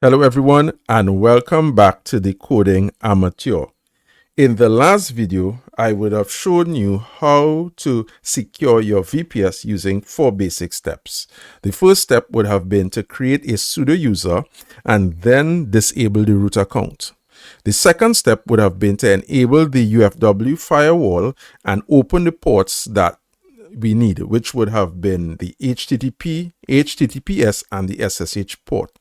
Hello everyone and welcome back to the Coding Amateur. In the last video, I would have shown you how to secure your VPS using 4 basic steps. The first step would have been to create a pseudo user and then disable the root account. The second step would have been to enable the UFW firewall and open the ports that we need, which would have been the HTTP, HTTPS, and the SSH port.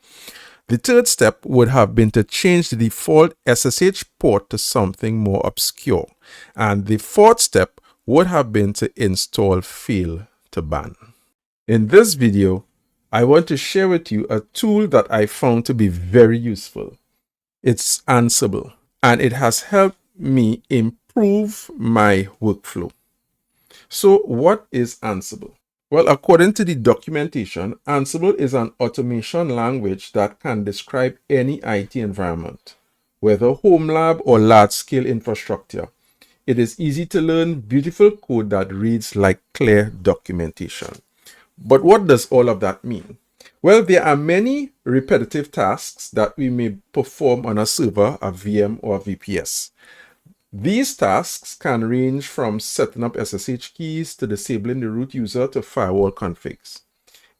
The third step would have been to change the default SSH port to something more obscure. And the fourth step would have been to install fail to ban. In this video, I want to share with you a tool that I found to be very useful. It's Ansible, and it has helped me improve my workflow. So what is Ansible? Well, according to the documentation, Ansible is an automation language that can describe any IT environment, whether Homelab or large-scale infrastructure. It is easy to learn, beautiful code that reads like clear documentation. But what does all of that mean? Well, there are many repetitive tasks that we may perform on a server, a VM, or a VPS. These tasks can range from setting up SSH keys to disabling the root user to firewall configs.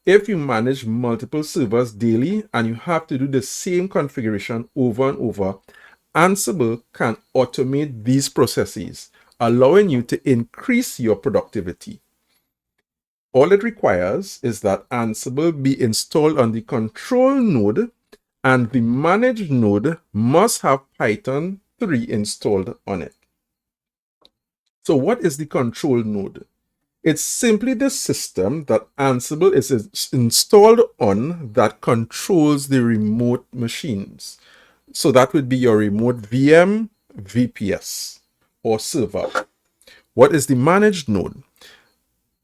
If you manage multiple servers daily and you have to do the same configuration over and over, Ansible can automate these processes, allowing you to increase your productivity. All it requires is that Ansible be installed on the control node, and the manage node must have Python 3 installed on it. So what is the control node? It's simply the system that Ansible is installed on that controls the remote machines. So that would be your remote VM, VPS, or server. What is the managed node?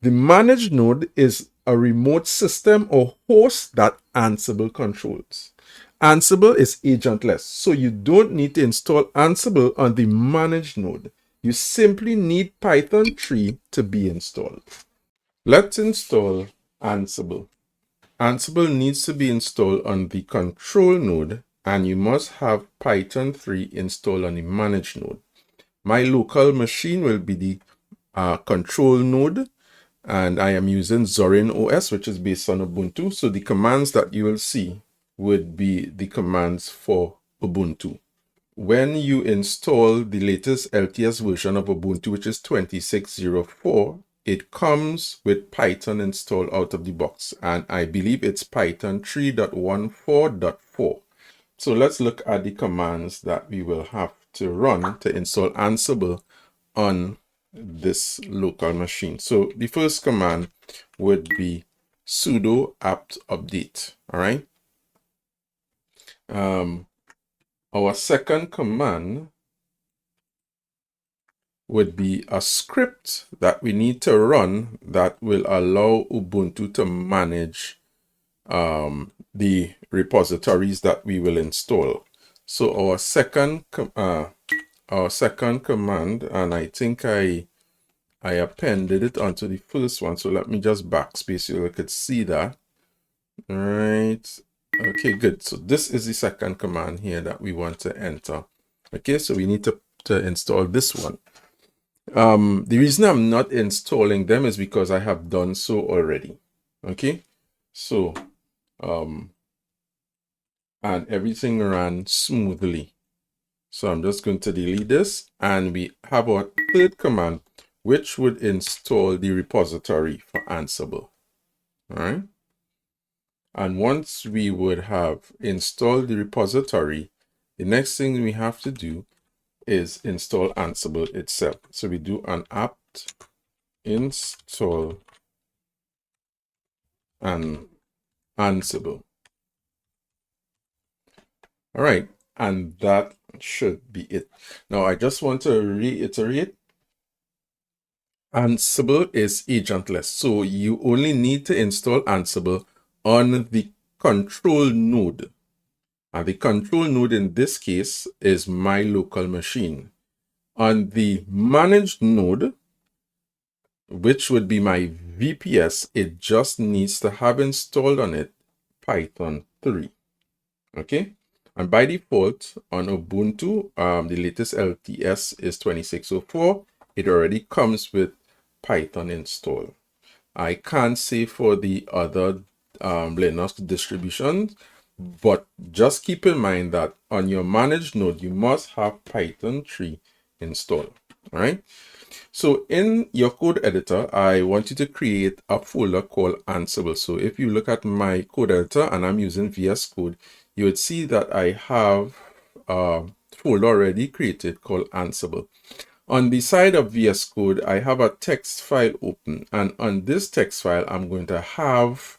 The managed node is a remote system or host that Ansible controls. Ansible is agentless, so you don't need to install Ansible on the managed node. You simply need Python 3 to be installed. Let's install Ansible. Ansible needs to be installed on the control node, and you must have Python 3 installed on the managed node. My local machine will be the control node, and I am using Zorin OS, which is based on Ubuntu. So the commands that you will see would be the commands for Ubuntu. When you install the latest LTS version of Ubuntu, which is 26.04, it comes with Python installed out of the box, and I believe it's Python 3.14.4. So let's look at the commands that we will have to run to install Ansible on this local machine. So the first command would be sudo apt-update. All right. Our second command would be a script that we need to run that will allow Ubuntu to manage the repositories that we will install. So our second command, and I think I appended it onto the first one, so let me just backspace so you could see that. All right. Okay, good. So this is the second command here that we want to enter. Okay, so we need to install this one. The reason I'm not installing them is because I have done so already. Okay, so and everything ran smoothly. So I'm just going to delete this, and we have our third command, which would install the repository for Ansible. All right. And once we would have installed the repository, the next thing we have to do is install Ansible itself. So we do an apt install an Ansible. All right, and that should be it. Now I just want to reiterate, Ansible is agentless, so you only need to install Ansible on the control node. And the control node in this case is my local machine. On the managed node, which would be my VPS, it just needs to have installed on it Python 3. Okay. And by default on Ubuntu, the latest LTS is 2604. It already comes with Python installed. I can't say for the other Linux distributions, but just keep in mind that on your managed node, you must have Python 3 installed. All right. So in your code editor, I want you to create a folder called Ansible. So if you look at my code editor and I'm using VS Code, you would see that I have a folder already created called Ansible. On the side of VS Code, I have a text file open, and on this text file, I'm going to have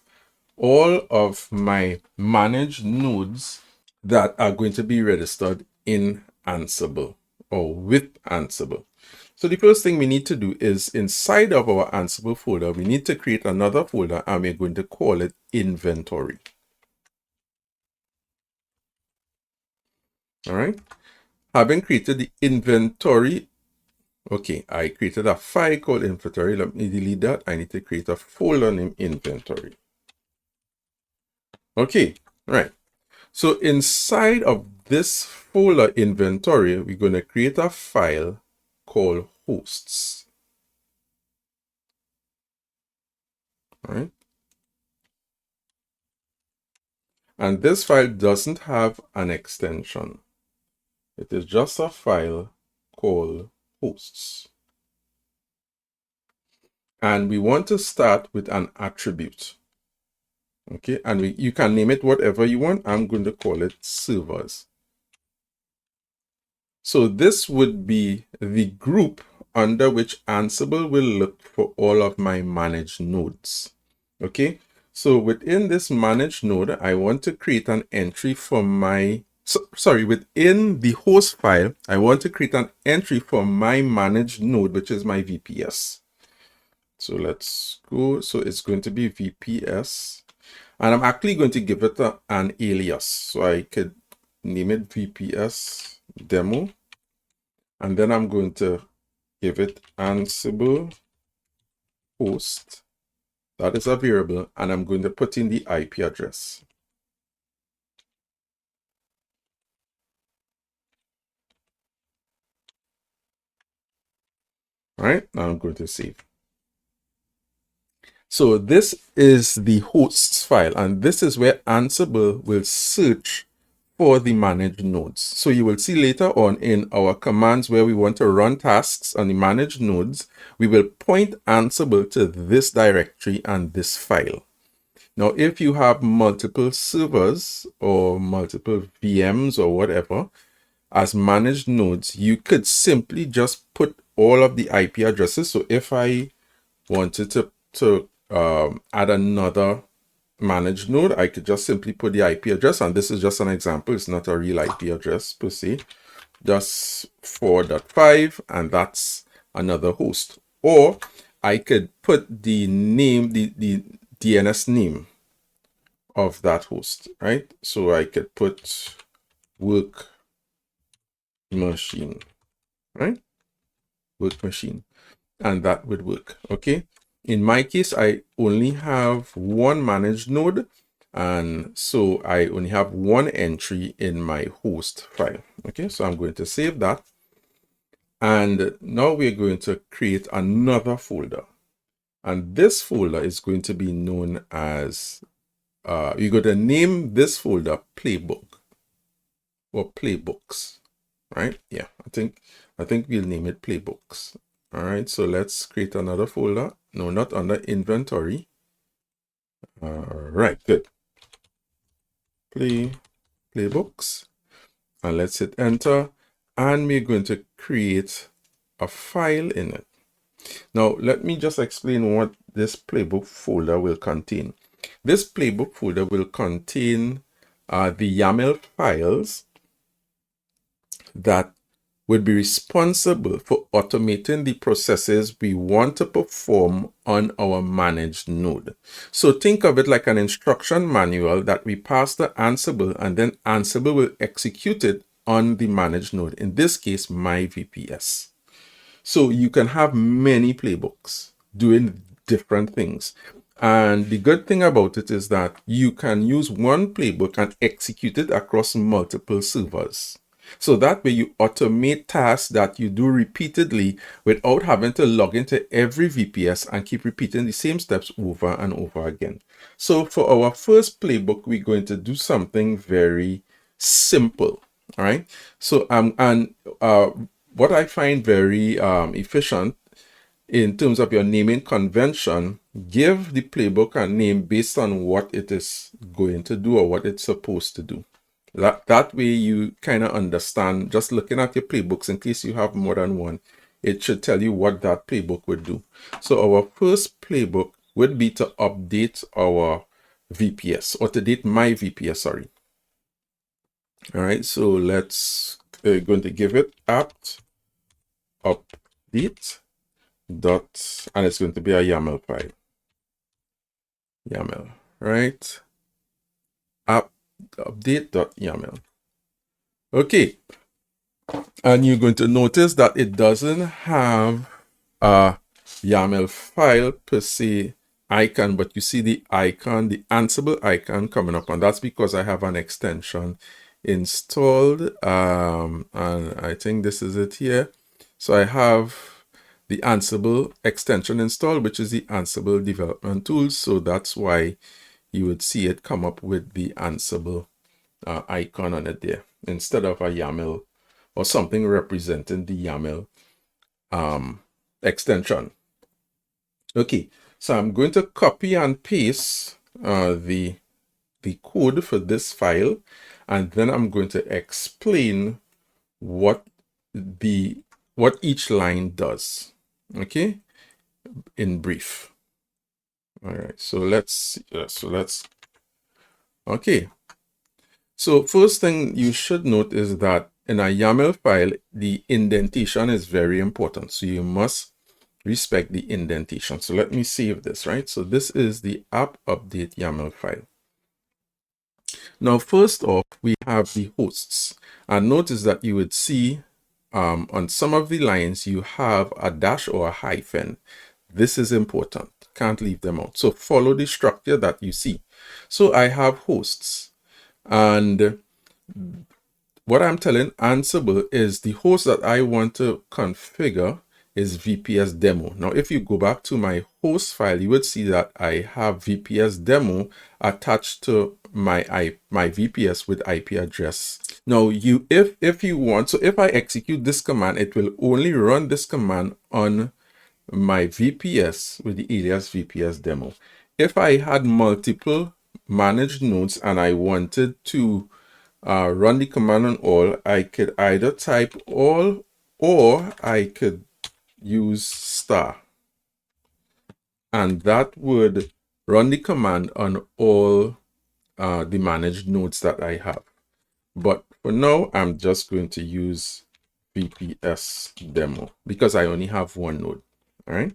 all of my managed nodes that are going to be registered in Ansible or with Ansible. So the first thing we need to do is inside of our Ansible folder, we need to create another folder and we're going to call it inventory. All right. Having created the inventory, okay, I created a file called inventory. Let me delete that. I need to create a folder named inventory. Okay, right. So inside of this folder inventory, we're going to create a file called hosts. All right. And this file doesn't have an extension. It is just a file called hosts. And we want to start with an attribute. Okay, and you can name it whatever you want. I'm going to call it servers. So this would be the group under which Ansible will look for all of my managed nodes. Okay, so within this managed node, I want to create an entry for my, within the host file, I want to create an entry for my managed node, which is my VPS. So let's go. So it's going to be VPS. And I'm actually going to give it an alias. So I could name it VPS demo. And then I'm going to give it Ansible host. That is a variable. And I'm going to put in the IP address. All right, now I'm going to save. So this is the hosts file, and this is where Ansible will search for the managed nodes. So you will see later on in our commands where we want to run tasks on the managed nodes, we will point Ansible to this directory and this file. Now, if you have multiple servers or multiple VMs or whatever as managed nodes, you could simply just put all of the IP addresses. So if I wanted to add another managed node, I could just simply put the IP address, and this is just an example. It's not a real IP address per se, just 4.5, and that's another host. Or I could put the name, the DNS name of that host, right? So I could put work machine, right? Work machine, and that would work. Okay. In my case, I only have one managed node, and so I only have one entry in my host file. Okay, so I'm going to save that. And now we're going to create another folder. And this folder is going to be known as, you're going to name this folder Playbook or Playbooks, right? Yeah, I think we'll name it Playbooks. All right, so let's create another folder. No, not under inventory. All right, good. Playbooks, and let's hit enter. And we're going to create a file in it. Now, let me just explain what this playbook folder will contain. This playbook folder will contain the YAML files that would be responsible for automating the processes we want to perform on our managed node. So think of it like an instruction manual that we pass to Ansible, and then Ansible will execute it on the managed node, in this case, my VPS. So you can have many playbooks doing different things. And the good thing about it is that you can use one playbook and execute it across multiple servers. So that way you automate tasks that you do repeatedly without having to log into every VPS and keep repeating the same steps over and over again. So for our first playbook, we're going to do something very simple. All right. So what I find very efficient in terms of your naming convention, give the playbook a name based on what it is going to do or what it's supposed to do. That way you kind of understand, just looking at your playbooks, in case you have more than one, it should tell you what that playbook would do. So our first playbook would be to update our VPS, or to date my VPS, sorry. All right, so let's going to give it apt-update dot, and it's going to be a YAML file. YAML, right? apt-update.yml. Okay, and you're going to notice that it doesn't have a YAML file per se icon, but you see the icon, the Ansible icon coming up, and that's because I have an extension installed, and I think this is it here. So I have the Ansible extension installed, which is the Ansible development tool. So that's why you would see it come up with the Ansible icon on it there, instead of a YAML or something representing the YAML extension. Okay, so I'm going to copy and paste the code for this file, and then I'm going to explain what each line does. Okay, in brief. All right, so let's okay. So first thing you should note is that in a YAML file, the indentation is very important. So you must respect the indentation. So let me save this, right? So this is the apt-update YAML file. Now, first off, we have the hosts. And notice that you would see on some of the lines, you have a dash or a hyphen. This is important. Can't leave them out. So follow the structure that you see. So I have hosts. And what I'm telling Ansible is the host that I want to configure is VPS demo. Now, if you go back to my host file, you would see that I have VPS demo attached to my VPS with IP address. Now, if you want, so if I execute this command, it will only run this command on my VPS with the alias VPS demo. If I had multiple managed nodes and I wanted to run the command on all, I could either type all or I could use star, and that would run the command on all the managed nodes that I have. But for now, I'm just going to use VPS demo because I only have one node. All right.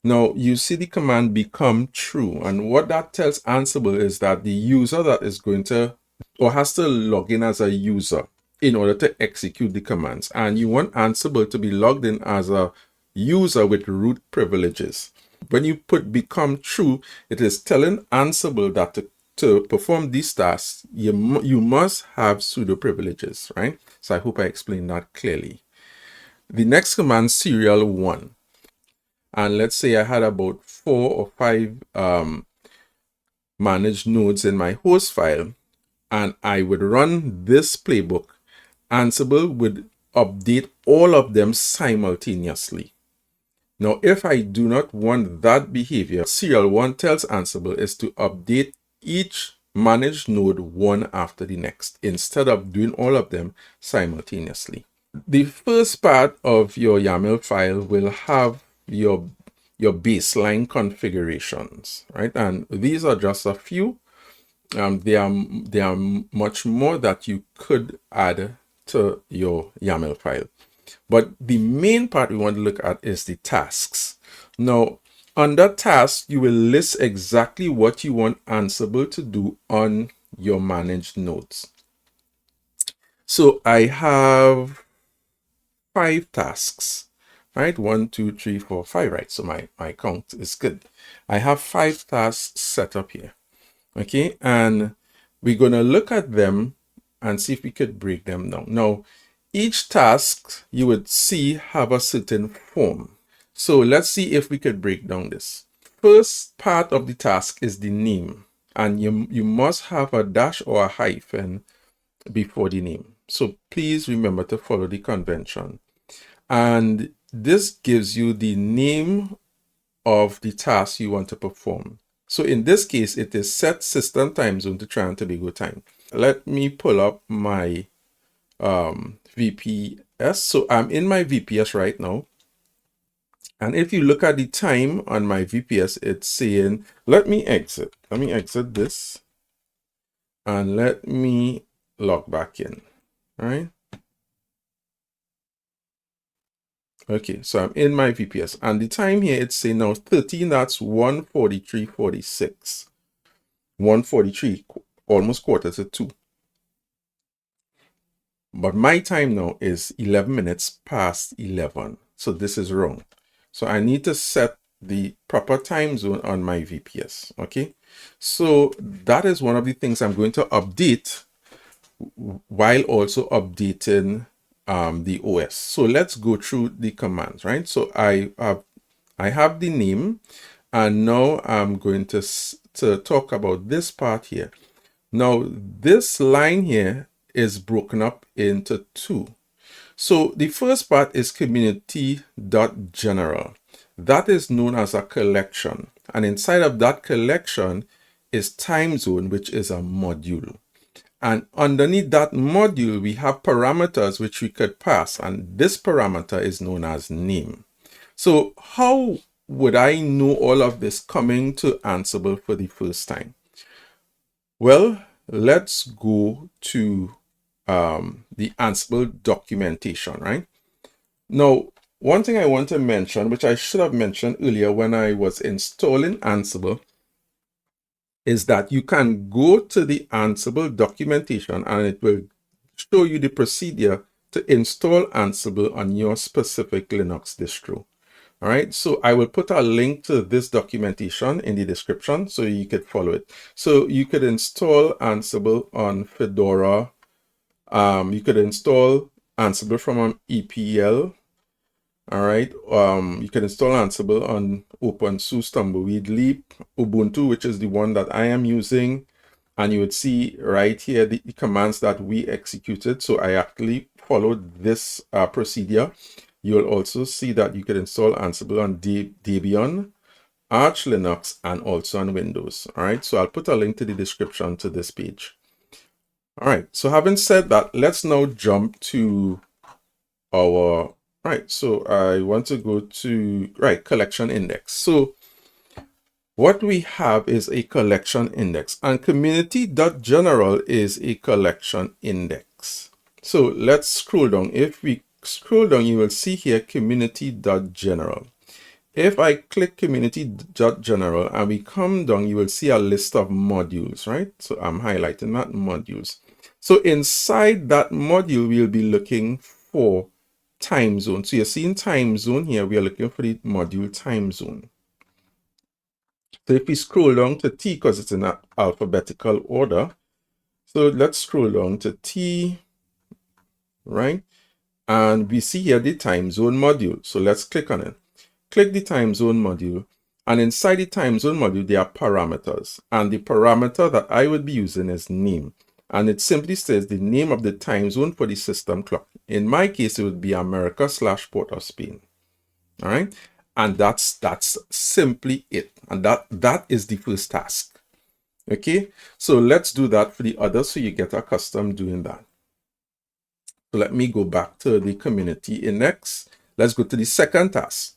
Now you see the command become true, and what that tells Ansible is that the user that is going to or has to log in as a user in order to execute the commands, and you want Ansible to be logged in as a user with root privileges. When you put become true, it is telling Ansible that to perform these tasks, you must have sudo privileges, right? So I hope I explained that clearly. The next command, serial 1. And let's say I had about 4 or 5 managed nodes in my host file, and I would run this playbook. Ansible would update all of them simultaneously. Now, if I do not want that behavior, serial 1 tells Ansible is to update each managed node one after the next, instead of doing all of them simultaneously. The first part of your YAML file will have your baseline configurations, right? And these are just a few. There are much more that you could add to your YAML file. But the main part we want to look at is the tasks. Now, under tasks, you will list exactly what you want Ansible to do on your managed nodes. So I have 5 tasks. right? 1, 2, 3, 4, 5, right? So my count is good. I have 5 tasks set up here. Okay, and we're going to look at them and see if we could break them down. Now, each task you would see have a certain form. So let's see if we could break down this. First part of the task is the name, and you must have a dash or a hyphen before the name. So please remember to follow the convention. And this gives you the name of the task you want to perform. So in this case, it is set system time zone to Trinidad and Tobago time. Let me pull up my VPS. So I'm in my VPS right now. And if you look at the time on my VPS, it's saying, let me exit this and let me log back in. All right. Okay, so I'm in my VPS and the time here it's saying now 13, that's 1:43:46. 1:43, almost quarter to 2. But my time now is 11 minutes past 11. So this is wrong. So I need to set the proper time zone on my VPS. Okay. So that is one of the things I'm going to update while also updating the OS. So let's go through the commands, right? So I have the name, and now I'm going to talk about this part here. Now, this line here is broken up into 2. So the first part is community.general. That is known as a collection. And inside of that collection is time zone, which is a module. And underneath that module, we have parameters which we could pass. And this parameter is known as name. So how would I know all of this coming to Ansible for the first time? Well, let's go to the Ansible documentation, right? Now, one thing I want to mention, which I should have mentioned earlier when I was installing Ansible, is that you can go to the Ansible documentation and it will show you the procedure to install Ansible on your specific Linux distro. All right, so I will put a link to this documentation in the description so you could follow it. So you could install Ansible on Fedora. You could install Ansible from an EPL. All right, you can install Ansible on OpenSUSE, Tumbleweed, Leap, Ubuntu, which is the one that I am using. And you would see right here the commands that we executed. So I actually followed this procedure. You'll also see that you can install Ansible on Debian, Arch Linux, and also on Windows. All right, so I'll put a link to the description to this page. All right, so having said that, let's now jump to our, right, so I want to go to, right, collection index. So what we have is a collection index, and community.general is a collection index. So let's scroll down. If we scroll down, you will see here community.general. If I click community.general and we come down, you will see a list of modules, right? So I'm highlighting that modules. So inside that module, we'll be looking for time zone. So you're seeing time zone here. We are looking for the module time zone. So if we scroll down to T, because it's in alphabetical order. So let's scroll down to T, right? And we see here the time zone module. So let's click on it. Click the time zone module. And inside the time zone module, there are parameters. And the parameter that I would be using is name. And it simply says the name of the time zone for the system clock. In my case, it would be America/Port of Spain. All right. And that's simply it. And that is the first task. Okay. So let's do that for the others so you get accustomed doing that. So let me go back to the community index. Let's go to the second task.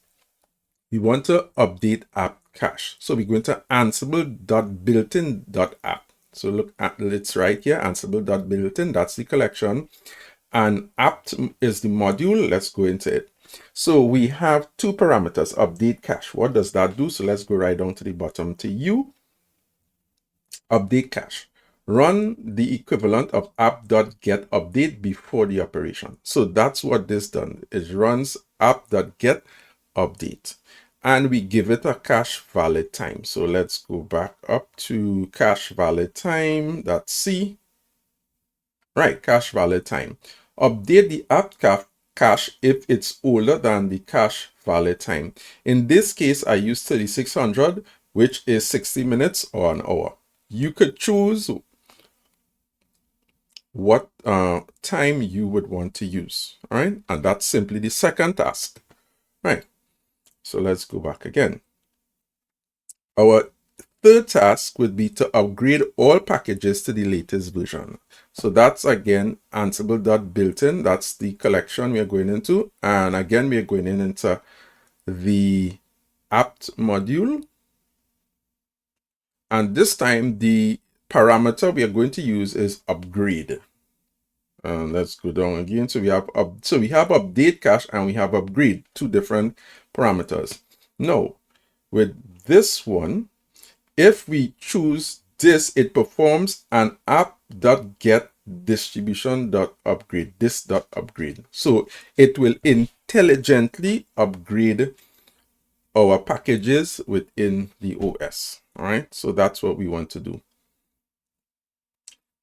We want to update app cache. So we're going to ansible.builtin.app. So look at it's right here, ansible.builtin, that's the collection. And apt is the module. Let's go into it. So we have 2 parameters, update cache. What does that do? So let's go right down to the bottom to U, update cache. run the equivalent of apt.get update before the operation. So that's what this done. It runs apt.get update, and we give it a cache valid time. So let's go back up to cache valid time.c. Right, cache valid time. Update the apt cache if it's older than the cache valid time. In this case, I use 3600, which is 60 minutes or an hour. You could choose what time you would want to use. All right, and that's simply the second task. Right, so let's go back again. Our third task would be to upgrade all packages to the latest version. So that's again Ansible.builtin. That's the collection we are going into. And again, we are going into the apt module. And this time the parameter we are going to use is upgrade. And let's go down again. So we have update cache and we have upgrade, two different parameters. Now, with this one, if we choose this, it performs an app.get distribution.upgrade, this.upgrade. So it will intelligently upgrade our packages within the OS. All right, so that's what we want to do.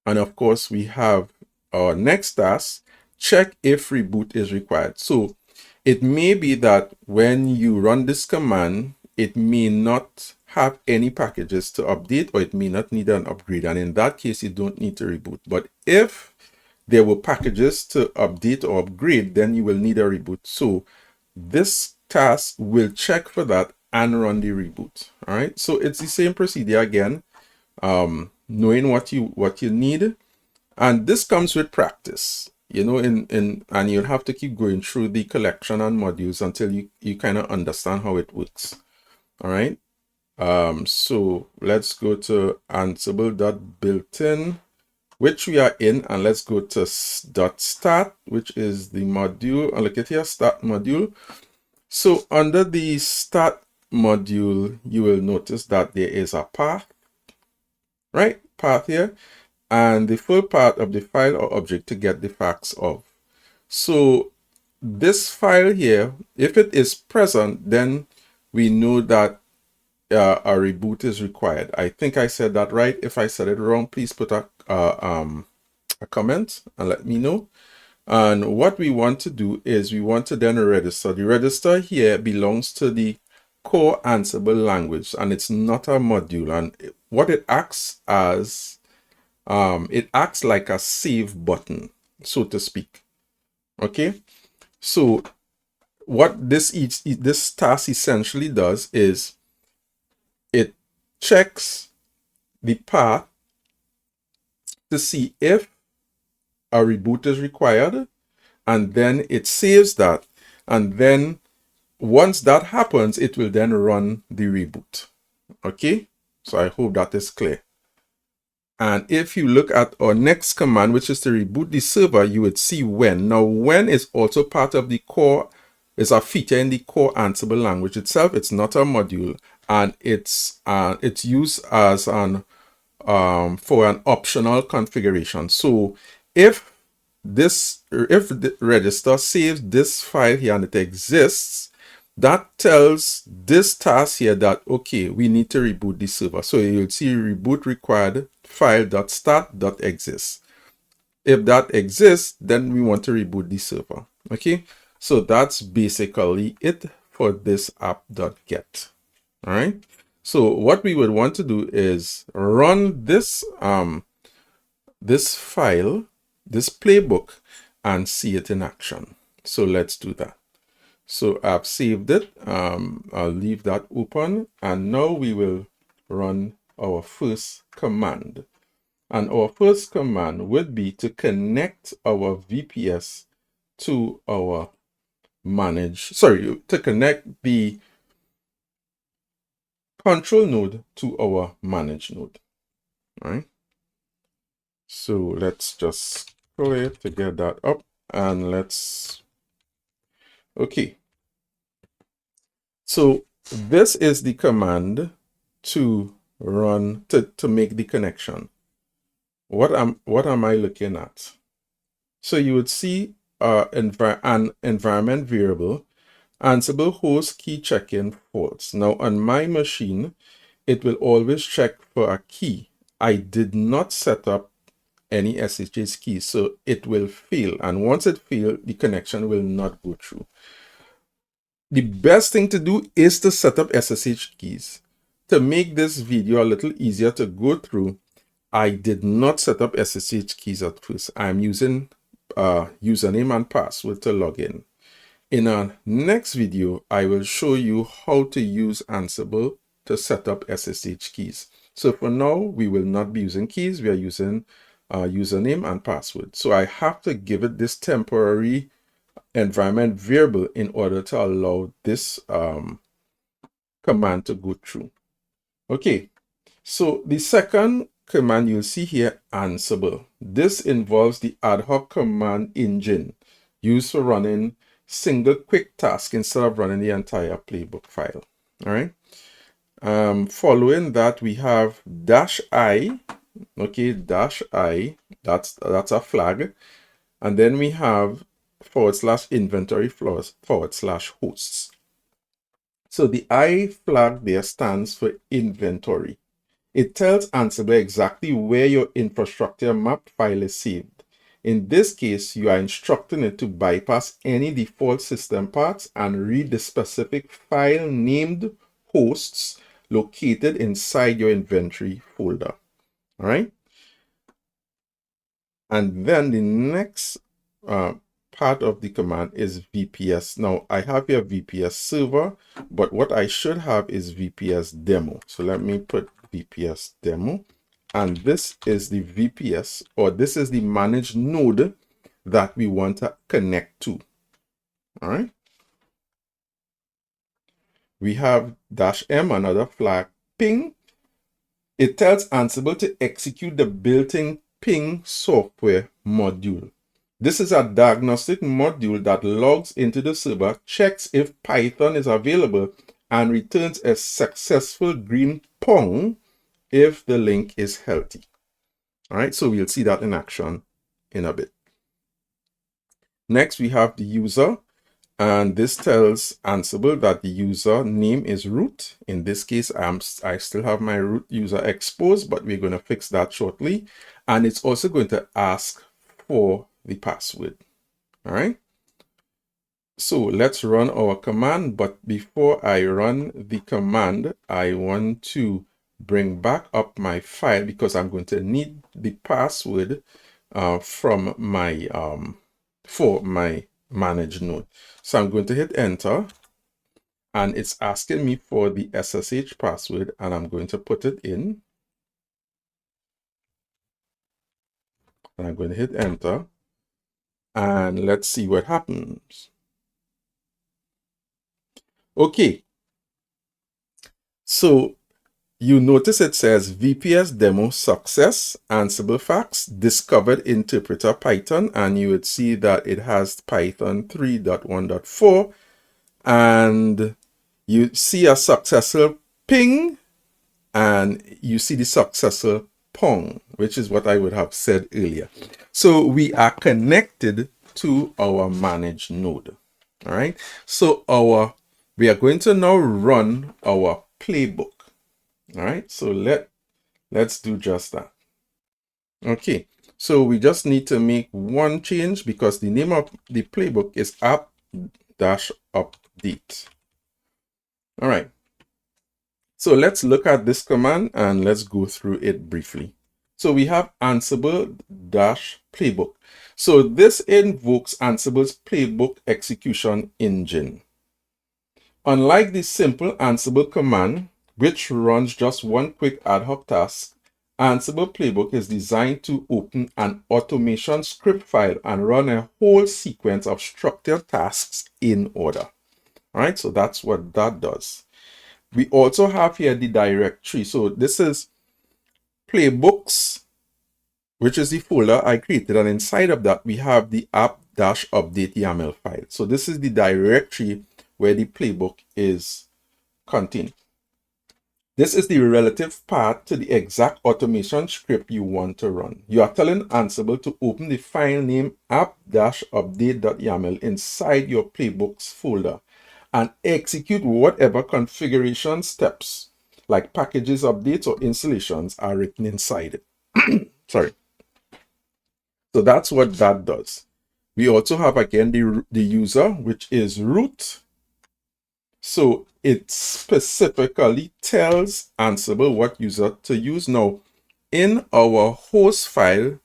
And of course, we have our next task, check if reboot is required. So it may be that when you run this command, it may not have any packages to update, or it may not need an upgrade. And in that case, you don't need to reboot. But if there were packages to update or upgrade, then you will need a reboot. So this task will check for that and run the reboot. All right. So it's the same procedure again, knowing what you need. And this comes with practice, you know, and you'll have to keep going through the collection and modules until you kind of understand how it works. All right. So let's go to Ansible.builtin, which we are in, and let's go to .start, which is the module. And look at here, start module. So under the start module, you will notice that there is a path, right? Path here, and the full path of the file or object to get the facts of. So this file here, if it is present, then we know that a reboot is required. I think I said that right. If I said it wrong, please put a comment and let me know. And what we want to do is we want to then register. The register here belongs to the core Ansible language, and it's not a module. And what it acts as, it acts like a save button, so to speak. Okay, so what this task essentially does is it checks the path to see if a reboot is required, and then it saves that, and then once that happens, it will then run the reboot. Okay, so I hope that is clear. And if you look at our next command, which is to reboot the server, you would see when. Now, when is also part of the core, is a feature in the core Ansible language itself. It's not a module, and it's used as an for an optional configuration. So if the register saves this file here and it exists, that tells this task here that, okay, we need to reboot the server. So you'll see reboot required file.start.exists. If that exists, then we want to reboot the server. Okay, so that's basically it for this app.get. All right, so what we would want to do is run this this file, this playbook, and see it in action. So let's do that. So I've saved it. I'll leave that open, and now we will run our first command. And our first command would be to connect our VPS to our to connect the control node to our manage node. All right. So let's just clear to get that up, and let's, okay. So this is the command to run, to make the connection. what am I looking at? So you would see an environment variable, Ansible host key check-in false. Now on my machine, it will always check for a key. I did not set up any SSH key, so it will fail. And once it fails, the connection will not go through. The best thing to do is to set up SSH keys. To make this video a little easier to go through, I did not set up SSH keys at first. I'm using username and password to log in. In our next video, I will show you how to use Ansible to set up SSH keys. So for now, we will not be using keys. We are using username and password. So I have to give it this temporary environment variable in order to allow this command to go through. Okay, so the second command you'll see here, Ansible. This involves the ad hoc command engine used for running single quick task instead of running the entire playbook file. All right. Following that, we have -i. Okay, -i. That's a flag, and then we have /inventory /hosts. So the I flag there stands for inventory. It tells Ansible exactly where your infrastructure map file is saved. In this case, you are instructing it to bypass any default system paths and read the specific file named hosts located inside your inventory folder. All right. And then the next part of the command is VPS. Now I have here VPS server, but what I should have is VPS demo. So let me put VPS demo, and this is the VPS, or this is the managed node that we want to connect to. All right. We have -m, another flag, ping. It tells Ansible to execute the built-in ping software module. This is a diagnostic module that logs into the server, checks if Python is available, and returns a successful green pong if the link is healthy. All right, so we'll see that in action in a bit. Next, we have the user, and this tells Ansible that the user name is root. In this case, I still have my root user exposed, but we're going to fix that shortly. And it's also going to ask for the password. All right. So let's run our command. But before I run the command, I want to bring back up my file because I'm going to need the password from my for my manage node. So I'm going to hit enter, and it's asking me for the SSH password, and I'm going to put it in, and I'm going to hit enter, and let's see what happens. Okay, so you notice it says VPS demo success, Ansible facts, discovered interpreter Python, and you would see that it has Python 3.1.4, and you see a successful ping, and you see the successful pong, which is what I would have said earlier. So we are connected to our managed node. All right. So we are going to now run our playbook. All right. So let's do just that. Okay. So we just need to make one change because the name of the playbook is apt-update. All right. So let's look at this command and let's go through it briefly. So we have Ansible-playbook. So this invokes Ansible's playbook execution engine. Unlike the simple Ansible command, which runs just one quick ad hoc task, Ansible Playbook is designed to open an automation script file and run a whole sequence of structured tasks in order. All right, so that's what that does. We also have here the directory. So this is Playbooks, which is the folder I created. And inside of that, we have the apt-update.yml file. So this is the directory where the playbook is contained. This is the relative path to the exact automation script you want to run. You are telling Ansible to open the file name apt-update.yml inside your Playbooks folder and execute whatever configuration steps, like packages, updates, or installations, are written inside it. Sorry. So that's what that does. We also have again the user, which is root. So it specifically tells Ansible what user to use. Now, in our host file,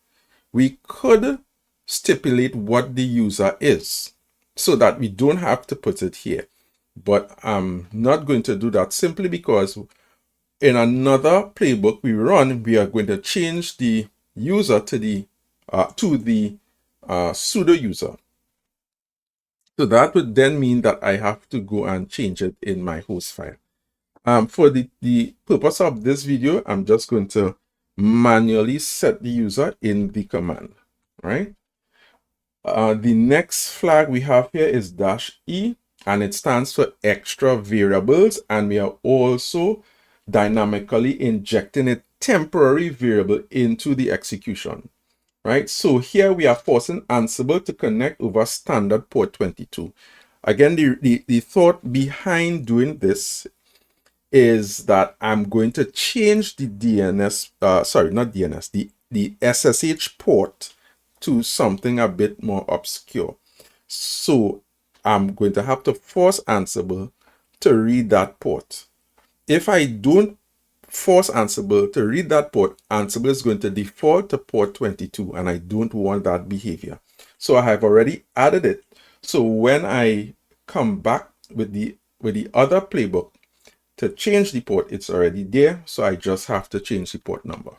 we could stipulate what the user is so that we don't have to put it here. But I'm not going to do that simply because in another playbook we run, we are going to change the user to the pseudo user. So that would then mean that I have to go and change it in my host file. For the purpose of this video, I'm just going to manually set the user in the command, right? The next flag we have here is -e, and it stands for extra variables, and we are also dynamically injecting a temporary variable into the execution, right? So here we are forcing Ansible to connect over standard port 22. Again, the thought behind doing this is that I'm going to change the DNS, not DNS, the SSH port to something a bit more obscure. So I'm going to have to force Ansible to read that port. If I don't force Ansible to read that port, Ansible is going to default to port 22, and I don't want that behavior. So I have already added it. So when I come back with the other playbook to change the port, it's already there. So I just have to change the port number.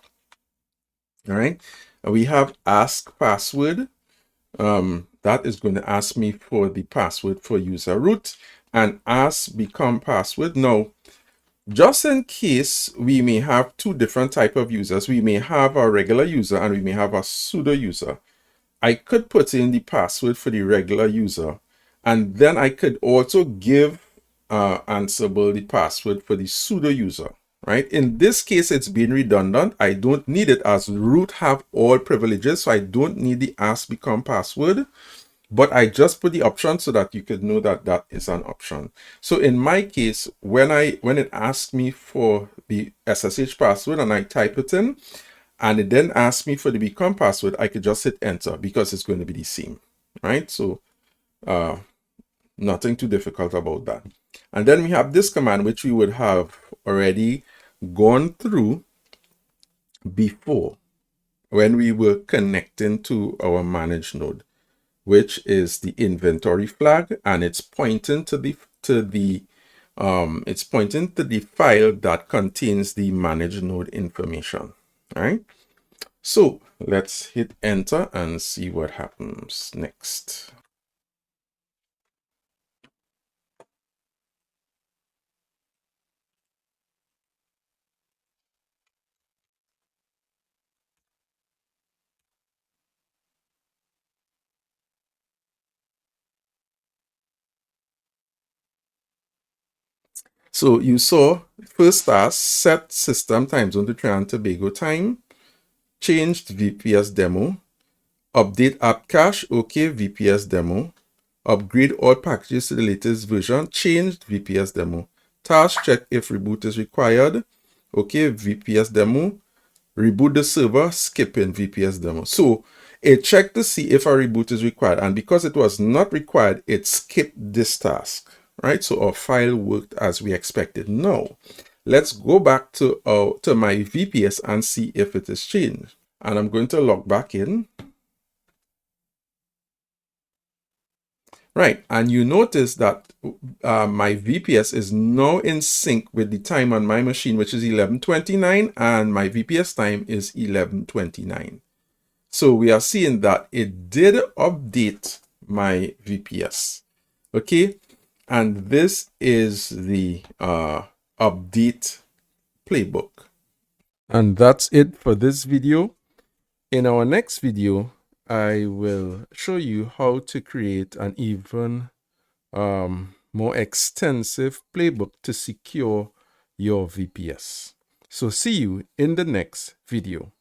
All right. And we have ask password. That is going to ask me for the password for user root, and ask become password. Now, just in case we may have two different type of users, we may have a regular user and we may have a pseudo user. I could put in the password for the regular user, and then I could also give Ansible the password for the pseudo user, right? In this case, it's being redundant. I don't need it, as root have all privileges, so I don't need the ask become password. But I just put the option so that you could know that that is an option. So in my case, when it asks me for the SSH password and I type it in, and it then asks me for the become password, I could just hit enter because it's going to be the same, right? So nothing too difficult about that. And then we have this command, which we would have already gone through before when we were connecting to our managed node, which is the inventory flag, and it's pointing to the file that contains the managed node information. All right. So let's hit enter and see what happens next. So you saw first task, set system time zone to Trinidad and Tobago time, changed VPS demo, update app cache, okay, VPS demo, upgrade all packages to the latest version, changed VPS demo, task check if reboot is required, okay, VPS demo, reboot the server, skipping VPS demo. So it checked to see if a reboot is required, and because it was not required, it skipped this task, right? So our file worked as we expected. Now let's go back to my VPS and see if it is changed. And I'm going to log back in. Right, and you notice that my VPS is now in sync with the time on my machine, which is 11:29, and my VPS time is 11:29. So we are seeing that it did update my VPS. Okay, and this is the update playbook. And that's it for this video. In our next video, I will show you how to create an even more extensive playbook to secure your VPS. So see you in the next video.